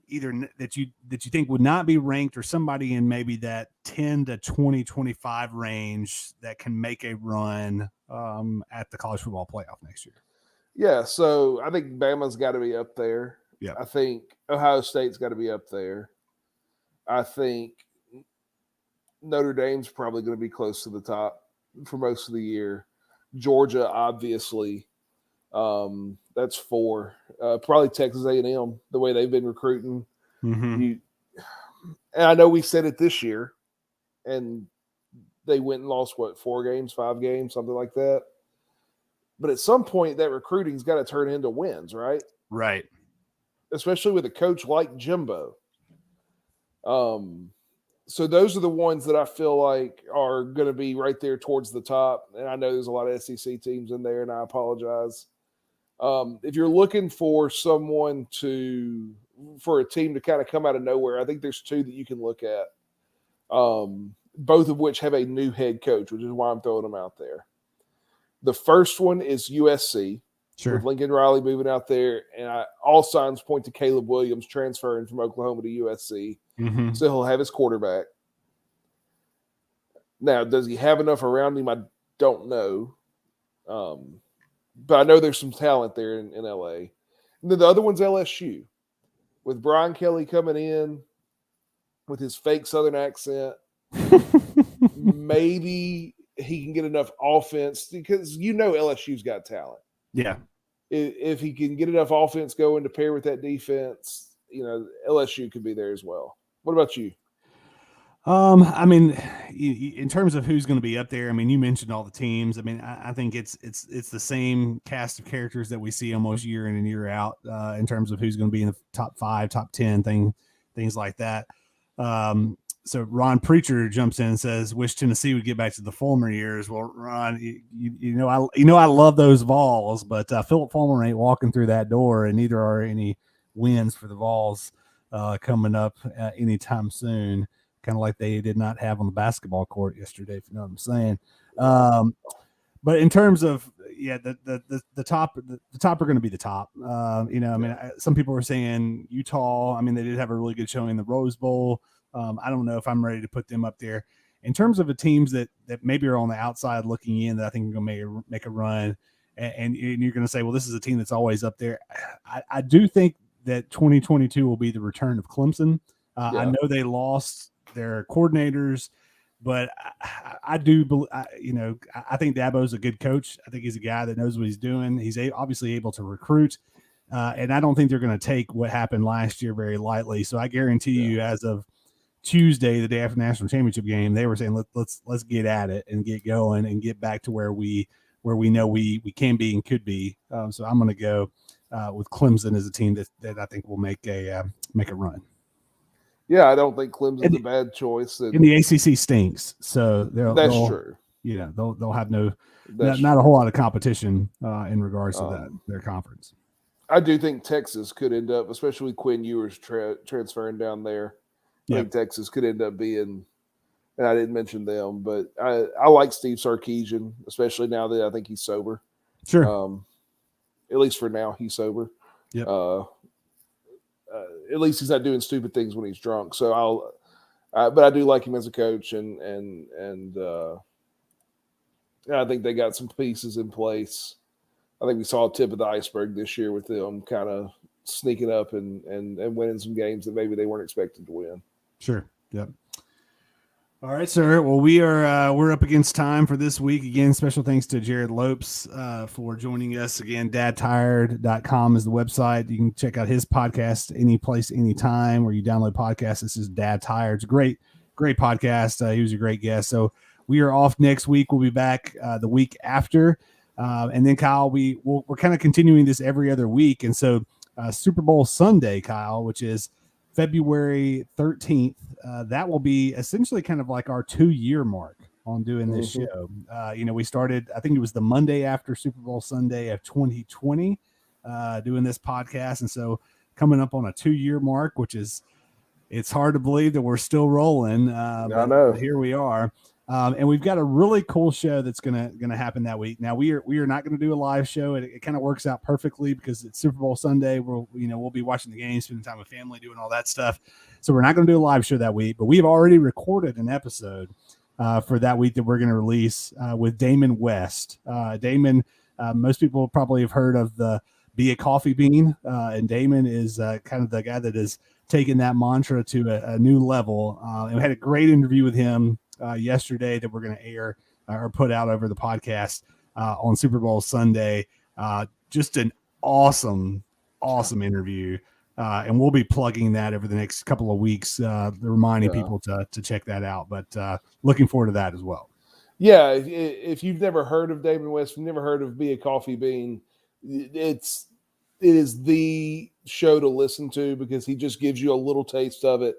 either that you think would not be ranked or somebody in maybe that 10 to 20, 25 range that can make a run at the college football playoff next year? Yeah, so I think Bama's got to be up there. Yeah, I think Ohio State's got to be up there. I think Notre Dame's probably going to be close to the top for most of the year. Georgia, obviously, that's 4. Probably Texas A&M, the way they've been recruiting. Mm-hmm. And I know we said it this year, and they went and lost, 4 games, 5 games, something like that. But at some point, that recruiting's got to turn into wins, right? Right. Especially with a coach like Jimbo. So those are the ones that I feel like are going to be right there towards the top. And I know there's a lot of SEC teams in there, and I apologize. If you're looking for for a team to kind of come out of nowhere, I think there's 2 that you can look at, both of which have a new head coach, which is why I'm throwing them out there. The first one is USC, with Lincoln Riley moving out there, and all signs point to Caleb Williams transferring from Oklahoma to USC, so he'll have his quarterback. Now, does he have enough around him? I don't know. But I know there's some talent there in LA. And then the other one's LSU. With Brian Kelly coming in with his fake Southern accent, maybe he can get enough offense because LSU's got talent. Yeah. If he can get enough offense going to pair with that defense, LSU could be there as well. What about you? I mean, in terms of who's going to be up there, I mean, you mentioned all the teams. I mean, I think it's the same cast of characters that we see almost year in and year out in terms of who's going to be in the top 5, top 10 things like that. So Ron Preacher jumps in and says, "Wish Tennessee would get back to the Fulmer years." Well, Ron, I love those Vols, but Philip Fulmer ain't walking through that door, and neither are any wins for the Vols coming up anytime soon. Kind of like they did not have on the basketball court yesterday, if you know what I'm saying. But in terms of the top are going to be the top. Some people were saying Utah. I mean, they did have a really good showing in the Rose Bowl. I don't know if I'm ready to put them up there. In terms of the teams that maybe are on the outside looking in, that I think are going to make a run, and you're going to say, well, this is a team that's always up there. I do think that 2022 will be the return of Clemson. I know they lost their coordinators, but I do believe, I think Dabo's a good coach. I think he's a guy that knows what he's doing. He's obviously able to recruit, and I don't think they're going to take what happened last year very lightly. So I guarantee you, as of Tuesday, the day after the national championship game, they were saying let's get at it and get going and get back to where we know we can be and could be. So I'm going to go with Clemson as a team that I think will make a run. Yeah, I don't think Clemson's a bad choice. And the ACC stinks, so that's true. Yeah, they'll have not a whole lot of competition in regards to their conference. I do think Texas could end up, especially with Quinn Ewers transferring down there. I think Texas could end up being, and I didn't mention them, but I like Steve Sarkisian, especially now that I think he's sober. Sure. At least for now, he's sober. Yep. At least he's not doing stupid things when he's drunk. So but I do like him as a coach, and I think they got some pieces in place. I think we saw a tip of the iceberg this year with them kind of sneaking up and winning some games that maybe they weren't expected to win. Sure. Yep. All right, sir. Well, we're up against time for this week. Again, special thanks to Jerrad Lopes for joining us. Again, dadtired.com is the website. You can check out his podcast any place, anytime where you download podcasts. This is Dad Tired. It's a great podcast. He was a great guest. So we are off next week. We'll be back the week after. And then, Kyle, we're kind of continuing this every other week. And so Super Bowl Sunday, Kyle, which is February 13th, that will be essentially kind of like our 2-year mark on doing this show. We started, I think it was the Monday after Super Bowl Sunday of 2020, doing this podcast. And so coming up on a 2-year mark, which is, it's hard to believe that we're still rolling. I know. Here we are. And we've got a really cool show that's gonna happen that week. Now we are not going to do a live show. It kind of works out perfectly because it's Super Bowl Sunday. We'll be watching the game, spending time with family, doing all that stuff. So we're not going to do a live show that week, but we've already recorded an episode for that week that we're going to release with Damon West. Damon, most people probably have heard of the Be a Coffee Bean, and Damon is kind of the guy that has taken that mantra to a new level. And we had a great interview with him yesterday that we're going to air or put out over the podcast on Super Bowl Sunday. Just an awesome interview. And we'll be plugging that over the next couple of weeks, reminding people to check that out. But looking forward to that as well. Yeah, if you've never heard of Damon West, if you've never heard of Be a Coffee Bean, it is the show to listen to because he just gives you a little taste of it.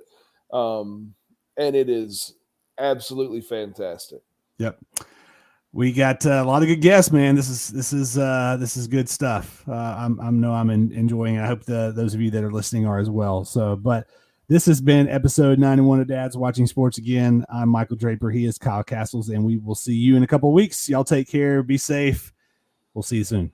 And it is absolutely fantastic. Yep. We got a lot of good guests, man. This is good stuff. I'm enjoying it. I hope those of you that are listening are as well. So, but this has been episode 91 of Dad's Watching Sports again. I'm Michael Draper. He is Kyle Castles, and we will see you in a couple of weeks. Y'all take care. Be safe. We'll see you soon.